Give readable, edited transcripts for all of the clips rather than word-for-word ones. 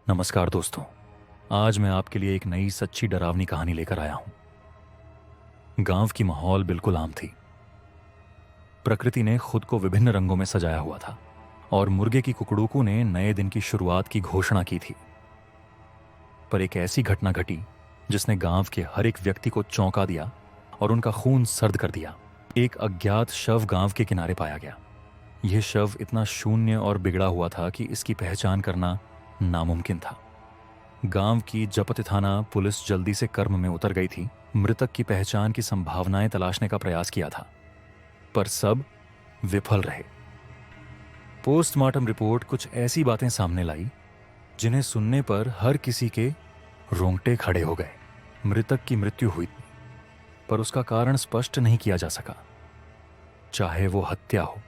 नमस्कार दोस्तों। आज मैं आपके लिए एक नई सच्ची डरावनी कहानी लेकर आया हूं। गांव की माहौल बिल्कुल आम थी। प्रकृति ने खुद को विभिन्न रंगों में सजाया हुआ था और मुर्गे की कुकड़ूकू ने नए दिन की शुरुआत की घोषणा की थी। पर एक ऐसी घटना घटी जिसने गांव के हर एक व्यक्ति को चौंका दिया और उनका खून सर्द कर दिया। एक अज्ञात शव गांव के किनारे पाया गया। यह शव इतना शून्य और बिगड़ा हुआ था कि इसकी पहचान करना नामुमकिन था। गांव की जपत थाना पुलिस जल्दी से कर्म में उतर गई थी। मृतक की पहचान की संभावनाएं तलाशने का प्रयास किया था, पर सब विफल रहे। पोस्टमार्टम रिपोर्ट कुछ ऐसी बातें सामने लाई जिन्हें सुनने पर हर किसी के रोंगटे खड़े हो गए। मृतक की मृत्यु हुई, पर उसका कारण स्पष्ट नहीं किया जा सका। चाहे वो हत्या हो,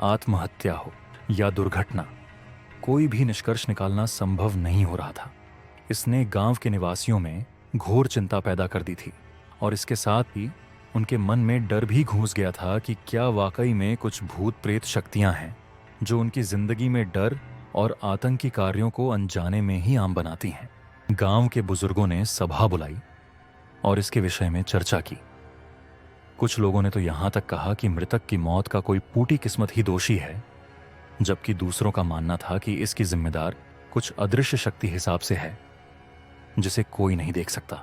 आत्महत्या हो या दुर्घटना, कोई भी निष्कर्ष निकालना संभव नहीं हो रहा था। इसने गांव के निवासियों में घोर चिंता पैदा कर दी थी और इसके साथ ही उनके मन में डर भी घुस गया था कि क्या वाकई में कुछ भूत प्रेत शक्तियां हैं जो उनकी जिंदगी में डर और आतंकी कार्यों को अनजाने में ही आम बनाती हैं। गांव के बुजुर्गों ने सभा बुलाई और इसके विषय में चर्चा की। कुछ लोगों ने तो यहां तक कहा कि मृतक की मौत का कोई फूटी किस्मत ही दोषी है, जबकि दूसरों का मानना था कि इसकी जिम्मेदार कुछ अदृश्य शक्ति हिसाब से है जिसे कोई नहीं देख सकता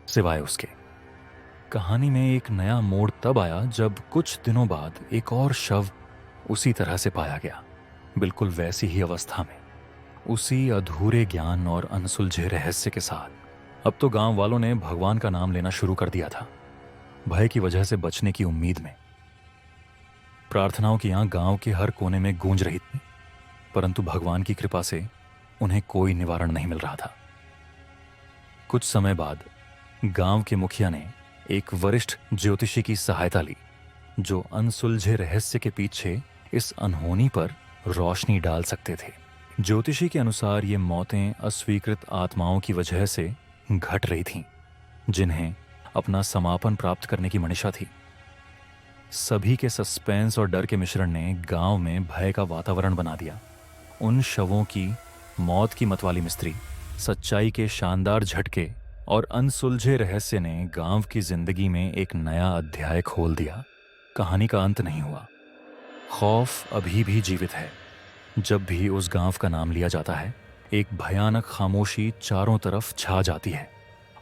सिवाय उसके। कहानी में एक नया मोड़ तब आया जब कुछ दिनों बाद एक और शव उसी तरह से पाया गया, बिल्कुल वैसी ही अवस्था में, उसी अधूरे ज्ञान और अनसुलझे रहस्य के साथ। अब तो गांव वालों ने भगवान का नाम लेना शुरू कर दिया था, भय की वजह से बचने की उम्मीद में। प्रार्थनाओं की आंख गांव के हर कोने में गूंज रही थी, परंतु भगवान की कृपा से उन्हें कोई निवारण नहीं मिल रहा था। कुछ समय बाद गांव के मुखिया ने एक वरिष्ठ ज्योतिषी की सहायता ली जो अनसुलझे रहस्य के पीछे इस अनहोनी पर रोशनी डाल सकते थे। ज्योतिषी के अनुसार ये मौतें अस्वीकृत आत्माओं की वजह से घट रही थीं, जिन्हें अपना समापन प्राप्त करने की मनीषा थी। सभी के सस्पेंस और डर के मिश्रण ने गांव में भय का वातावरण बना दिया। उन शवों की मौत की मतवाली मिस्त्री, सच्चाई के शानदार झटके और अनसुलझे रहस्य ने गांव की जिंदगी में एक नया अध्याय खोल दिया। कहानी का अंत नहीं हुआ। खौफ अभी भी जीवित है। जब भी उस गांव का नाम लिया जाता है, एक भयानक खामोशी चारों तरफ छा जाती है।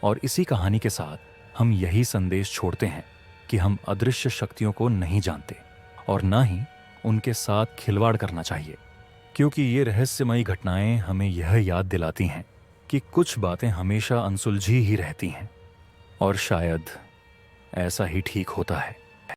और इसी कहानी के साथ हम यही संदेश छोड़ते हैं कि हम अदृश्य शक्तियों को नहीं जानते और ना ही उनके साथ खिलवाड़ करना चाहिए, क्योंकि ये रहस्यमयी घटनाएं हमें यह याद दिलाती हैं कि कुछ बातें हमेशा अनसुलझी ही रहती हैं और शायद ऐसा ही ठीक होता है।